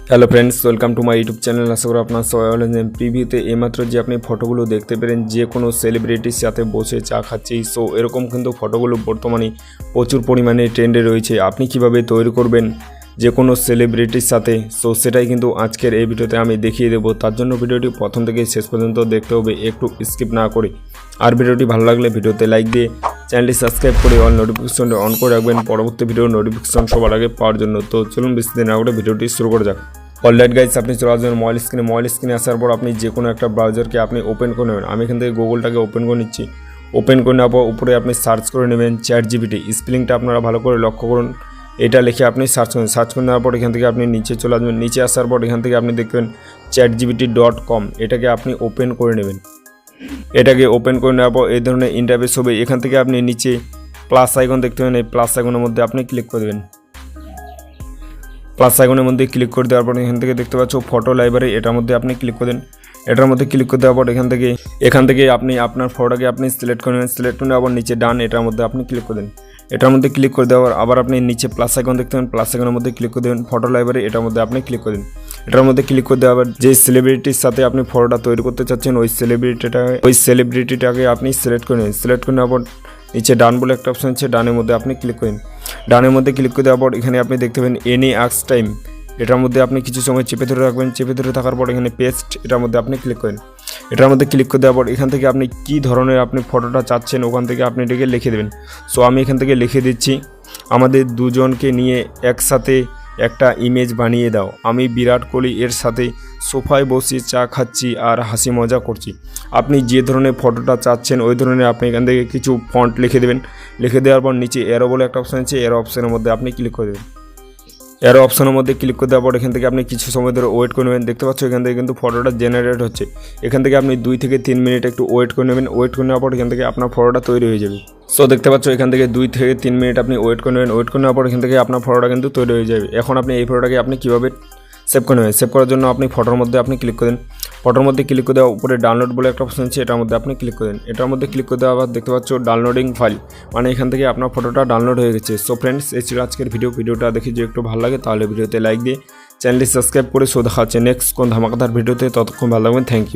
Hello friends, welcome to my YouTube channel. আশা করি আপনার সবাই ভালো আছেন। প্রিভিউতে এইমাত্র যে আপনি ফটোগুলো দেখতে পেলেন যে কোনো সেলিব্রিটির সাথে বসে চা খাচ্ছি, সো এরকম কিন্তু ফটোগুলো বর্তমানে প্রচুর পরিমাণে ট্রেন্ডে রয়েছে। আপনি কিভাবে তৈরি করবেন যে কোনো সেলিব্রিটির সাথে, সো সেটাই কিন্তু আজকের এই ভিডিওতে আমি দেখিয়ে দেবো। তার জন্য ভিডিওটি প্রথম থেকে শেষ পর্যন্ত দেখতে হবে, একটু স্কিপ না করে। আর ভিডিওটি ভালো লাগলে ভিডিওতে লাইক দিয়ে চ্যানেলটি সাবস্ক্রাইব করে অল নোটিফিকেশনটি অন করে রাখবেন পরবর্তী ভিডিওর নোটিফিকেশন সবার আগে পাওয়ার জন্য। তো চলুন বেশি দিন না করে ভিডিওটি শুরু করা যাক। অলরাইট গাইস, আপনি চলে আসবেন মোবাইল স্ক্রিনে আসার পর আপনি যে কোনো একটা ব্রাউজারকে আপনি ওপেন করে নেবেন। আমি এখান থেকে গুগলটাকে ওপেন করে নিচ্ছি। ওপেন করে নেওয়ার পর উপরে আপনি সার্চ করে নেবেন চ্যাটজিপিটি। স্পেলিংটা আপনারা ভালো করে লক্ষ্য করুন, এটা লিখে আপনি সার্চ করে নেওয়ার পর এখান থেকে আপনি নিচে চলে আসবেন। নিচে আসার পর এখান থেকে আপনি দেখবেন chatgpt.com, এটাকে আপনি ওপেন করে নেবেন। এটাকে ওপেন করে নেওয়ার পর এই ধরনের ইন্টারফেস হবে। এখান থেকে আপনি নিচে প্লাস আইকন দেখতে পাবেন, এই প্লাস আইকনের মধ্যে আপনি ক্লিক করে দেবেন। প্লাস আইকনের মধ্যে ক্লিক করে দেওয়ার পর এখান থেকে দেখতে পাচ্ছ ফটো লাইব্রেরি, এটার মধ্যে আপনি ক্লিক করে দেন। এটার মধ্যে ক্লিক করে দেওয়ার পর এখান থেকে আপনি আপনার ফটোটাকে আপনি সিলেক্ট করে নেবেন। সিলেক্ট করে আবার নিচে ডান, এটার মধ্যে আপনি ক্লিক করে দেন। এটার মধ্যে ক্লিক করে দেওয়ার আবার আপনি নিচে প্লাস আইকন দেখতে পাবেন, প্লাস আইকনের মধ্যে ক্লিক করে দেবেন। ফটো লাইব্রেরি, এটার মধ্যে আপনি ক্লিক করে দেন। এটার মধ্যে ক্লিক করে দেওয়ার যে সেলিব্রিটির সাথে আপনি ফটোটা তৈরি করতে চাচ্ছেন ওই সেলিব্রিটিটাকে আপনি সিলেক্ট করে নেবেন। সিলেক্ট করে নেওয়ার পর নিচে ডান বলে একটা অপশন আছে, ডানের মধ্যে আপনি ক্লিক করেন। ডানের মধ্যে ক্লিক করে দেওয়ার পর এখানে আপনি দেখতে পাবেন এনি আক্স টাইম, এটার মধ্যে আপনি কিছু সময় চেপে ধরে রাখবেন। চেপে ধরে থাকার পর এখানে পেস্ট, এটার মধ্যে আপনি ক্লিক করেন। এটার মধ্যে ক্লিক করে দেওয়ার পর এখান থেকে আপনি কী ধরনের আপনি ফটোটা চাচ্ছেন ওখান থেকে আপনি এটাকে লিখে দেবেন। সো আমি এখান থেকে লিখে দিচ্ছি, আমাদের দুজনকে নিয়ে একসাথে একটা ইমেজ বানিয়ে দাও। আমি বিরাট কোহলি এর সাথে সোফায় বসে চা খাচ্ছি আর হাসি মজা করছি। আপনি যে ধরনের ফটোটা চাচ্ছেন ওই ধরনের আপনি এখান থেকে কিছু ফন্ট লিখে দেবেন। লিখে দেওয়ার পর নিচে এরো বলে একটা অপশান আছে, এরো অপশানের মধ্যে আপনি ক্লিক করে দেবেন। এরো অপশনের মধ্যে ক্লিক করে দেওয়ার পর এখান থেকে আপনি কিছু সময় ধরে ওয়েট করে নেবেন। দেখতে পাচ্ছ এখান থেকে কিন্তু ফটোটা জেনারেট হচ্ছে। এখান থেকে আপনি 2 থেকে 3 মিনিট একটু ওয়েট করে নেবেন। ওয়েট করে নেওয়ার পর এখান থেকে আপনার ফটোটা তৈরি হয়ে যাবে। সো দেখতে পাচ্ছ এখান থেকে 2 থেকে 3 মিনিট আপনি ওয়েট করে নেবেন। ওয়েট করে নেওয়ার পর এখান থেকে আপনার ফটোটা কিন্তু তৈরি হয়ে যাবে। এখন আপনি এই ফটোটাকে আপনি কীভাবে সেভ করে নেবেন, সেভ করার জন্য আপনি ফটোর মধ্যে আপনি ক্লিক করেন। ফটোর মধ্যে ক্লিক করে দেওয়া উপরে ডাউনলোড বলে একটা অপশন আছে, এটার মধ্যে আপনি ক্লিক করেন। এটার মধ্যে ক্লিক করে দেওয়া আবার দেখতে পাচ্ছ ডাউনলোডিং ফাইল, মানে এখান থেকে আপনার ফটোটা ডাউনলোড হয়ে গেছে। সো ফ্রেন্ডস, এই ছিল আজকের ভিডিওটা দেখে যদি একটু ভালো লাগে তাহলে ভিডিওতে লাইক দিয়ে চ্যানেলটি সাবস্ক্রাইব করে দেখা হচ্ছে নেক্সট কোন ধামাকাদার ভিডিওতে। ততক্ষণ ভালো লাগবেন, থ্যাংক ইউ।